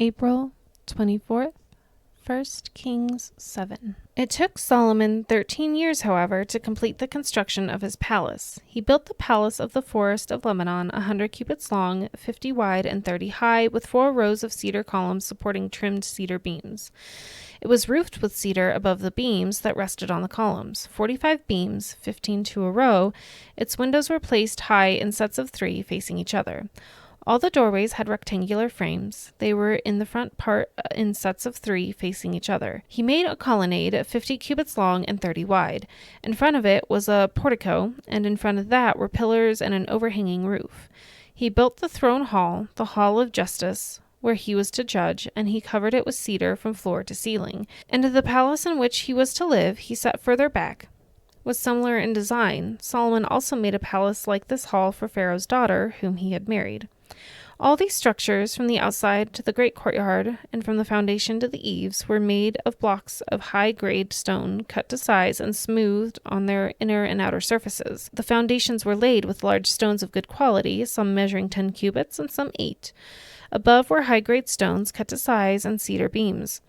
April 24th, 1 Kings 7. It took Solomon 13 years, however, to complete the construction of his palace. He built the palace of the forest of Lebanon, 100 cubits long, 50 wide, and 30 high, with 4 rows of cedar columns supporting trimmed cedar beams. It was roofed with cedar above the beams that rested on the columns, 45 beams, 15 to a row. Its windows were placed high in sets of 3 facing each other. All the doorways had rectangular frames. They were in the front part in sets of 3 facing each other. He made a colonnade 50 cubits long and 30 wide. In front of it was a portico, and in front of that were pillars and an overhanging roof. He built the throne hall, the hall of justice, where he was to judge, and he covered it with cedar from floor to ceiling. And the palace in which he was to live he set further back, was similar in design. Solomon also made a palace like this hall for Pharaoh's daughter, whom he had married. All these structures, from the outside to the great courtyard, and from the foundation to the eaves, were made of blocks of high-grade stone, cut to size and smoothed on their inner and outer surfaces. The foundations were laid with large stones of good quality, some measuring 10 cubits and some 8. Above were high-grade stones cut to size and cedar beams.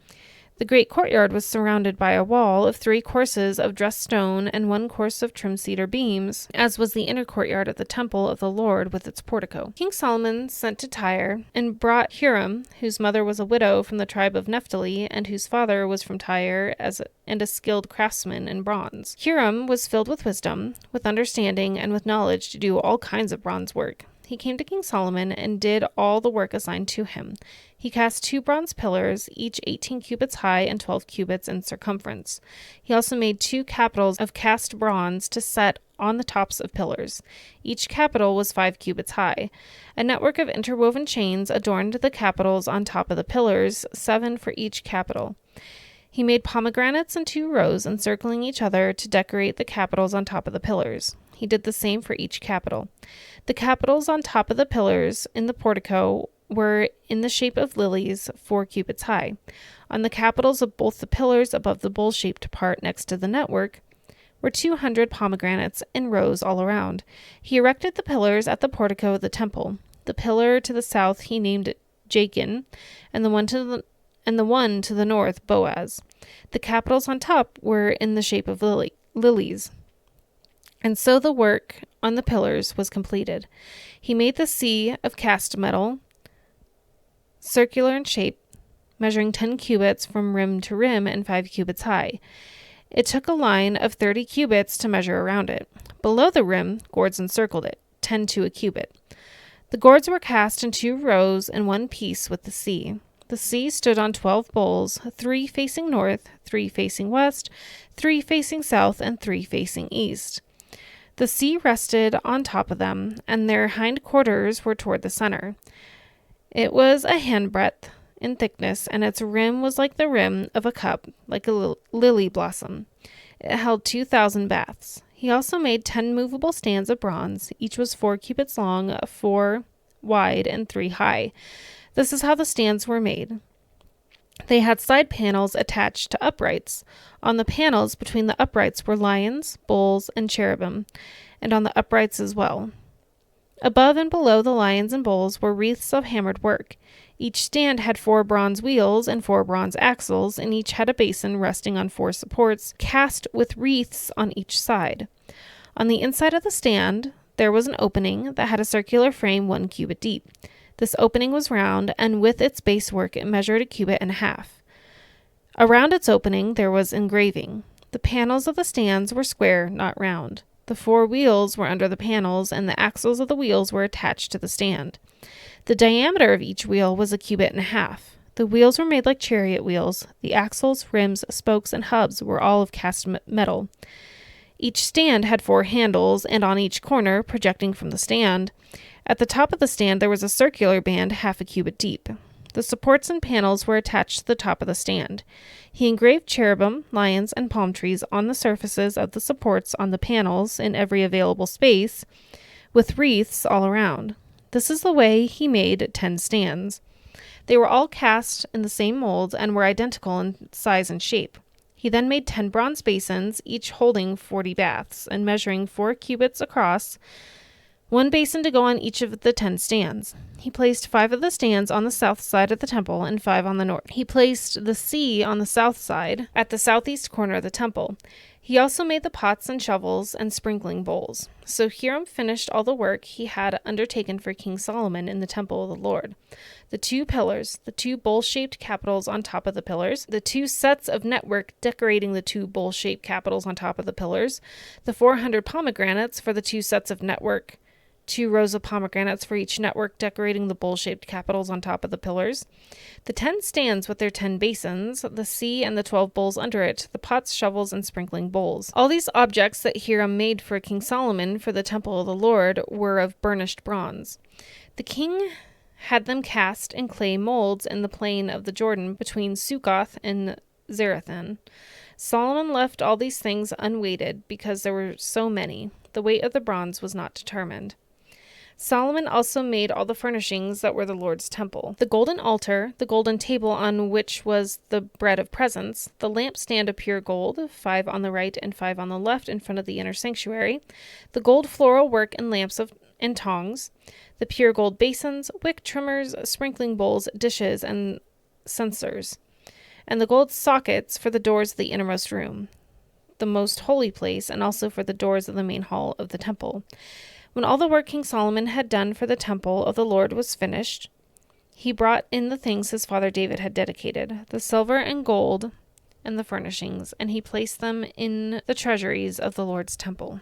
The great courtyard was surrounded by a wall of 3 courses of dressed stone and 1 course of trimmed cedar beams, as was the inner courtyard of the temple of the Lord with its portico. King Solomon sent to Tyre and brought Hiram, whose mother was a widow from the tribe of Naphtali, and whose father was from Tyre and a skilled craftsman in bronze. Hiram was filled with wisdom, with understanding, and with knowledge to do all kinds of bronze work. He came to King Solomon and did all the work assigned to him. He cast 2 bronze pillars, each 18 cubits high and 12 cubits in circumference. He also made 2 capitals of cast bronze to set on the tops of pillars. Each capital was 5 cubits high. A network of interwoven chains adorned the capitals on top of the pillars, 7 for each capital. He made pomegranates in 2 rows encircling each other to decorate the capitals on top of the pillars. He did the same for each capital. The capitals on top of the pillars in the portico were in the shape of lilies, 4 cubits high. On the capitals of both the pillars above the bowl-shaped part next to the network were 200 pomegranates in rows all around. He erected the pillars at the portico of the temple. The pillar to the south he named Jachin, and the one to the north Boaz. The capitals on top were in the shape of lilies. And so the work on the pillars was completed. He made the sea of cast metal, circular in shape, measuring 10 cubits from rim to rim and 5 cubits high. It took a line of 30 cubits to measure around it. Below the rim, gourds encircled it, 10 to a cubit. The gourds were cast in 2 rows in one piece with the sea. The sea stood on 12 bowls, 3 facing north, 3 facing west, 3 facing south, and 3 facing east. The sea rested on top of them, and their hind quarters were toward the center. It was a handbreadth in thickness, and its rim was like the rim of a cup, like a lily blossom. It held 2,000 baths. He also made 10 movable stands of bronze. Each was 4 cubits long, 4 wide, and 3 high. This is how the stands were made. They had side panels attached to uprights. On the panels between the uprights were lions, bulls, and cherubim, and on the uprights as well. Above and below the lions and bulls were wreaths of hammered work. Each stand had 4 bronze wheels and 4 bronze axles, and each had a basin resting on 4 supports, cast with wreaths on each side. On the inside of the stand, there was an opening that had a circular frame 1 cubit deep. This opening was round, and with its base work it measured 1.5 cubits. Around its opening there was engraving. The panels of the stands were square, not round. The 4 wheels were under the panels, and the axles of the wheels were attached to the stand. The diameter of each wheel was 1.5 cubits. The wheels were made like chariot wheels. The axles, rims, spokes, and hubs were all of cast metal. Each stand had 4 handles, and on each corner, projecting from the stand, at the top of the stand there was a circular band 0.5 cubit deep. The supports and panels were attached to the top of the stand. He engraved cherubim, lions, and palm trees on the surfaces of the supports on the panels in every available space, with wreaths all around. This is the way he made 10 stands. They were all cast in the same molds and were identical in size and shape. He then made 10 bronze basins, each holding 40 baths, and measuring 4 cubits across, one basin to go on each of the 10 stands. He placed 5 of the stands on the south side of the temple and 5 on the north. He placed the sea on the south side at the southeast corner of the temple. He also made the pots and shovels and sprinkling bowls. So Hiram finished all the work he had undertaken for King Solomon in the temple of the Lord. The 2 pillars, the 2 bowl-shaped capitals on top of the pillars, the 2 sets of network decorating the 2 bowl-shaped capitals on top of the pillars, the 400 pomegranates for the 2 sets of network, 2 rows of pomegranates for each network decorating the bowl-shaped capitals on top of the pillars, the 10 stands with their 10 basins, the sea and the 12 bowls under it, the pots, shovels, and sprinkling bowls. All these objects that Hiram made for King Solomon for the temple of the Lord were of burnished bronze. The king had them cast in clay molds in the plain of the Jordan between Succoth and Zarethan. Solomon left all these things unweighted because there were so many. The weight of the bronze was not determined. Solomon also made all the furnishings that were the Lord's temple: the golden altar, the golden table on which was the bread of presence, the lampstand of pure gold, 5 on the right and 5 on the left in front of the inner sanctuary, the gold floral work and lamps and tongs, the pure gold basins, wick trimmers, sprinkling bowls, dishes, and censers, and the gold sockets for the doors of the innermost room, the most holy place, and also for the doors of the main hall of the temple. When all the work King Solomon had done for the temple of the Lord was finished, he brought in the things his father David had dedicated, the silver and gold and the furnishings, and he placed them in the treasuries of the Lord's temple.